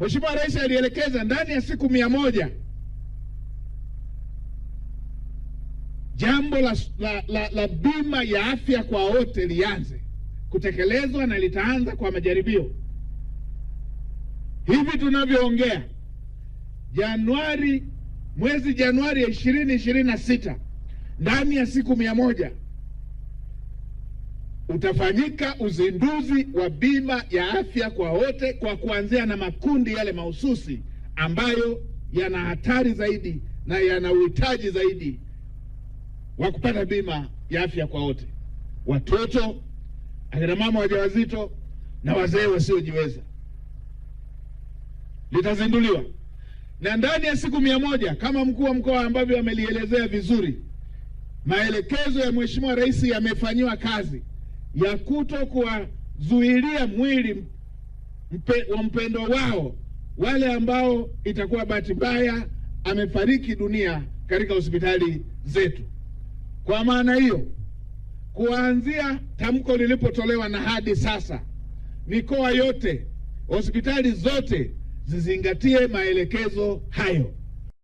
Mheshimiwa Rais alielekeza ndani ya siku 100 jambo la bima ya afya kwa wote lianze kutekelezwa, na litaanza kwa majaribio. Hivi tunavyoongea, mwezi Januari 2026, ndani ya siku 100 utafanyika uzinduzi wa bima ya afya kwa wote, kwa kuanzia na makundi yale mahususi ambayo yana hatari zaidi na yana uhitaji zaidi wa kupata bima ya afya kwa wote: watoto, akina mama wajawazito na wazee wasiojiweza. Litazinduliwa na ndani ya siku 100 kama mkuu wa mkoa ambavyo amelielezea vizuri. Maelekezo ya Mheshimiwa Rais yamefanyiwa kazi ya kuto kuwazuilia mwili wa mpendo wao wale ambao itakuwa bahati mbaya amefariki dunia katika hospitali zetu. Kwa maana hiyo, kuanzia tamko lilipotolewa na hadi sasa, mikoa yote, hospitali zote zizingatie maelekezo hayo.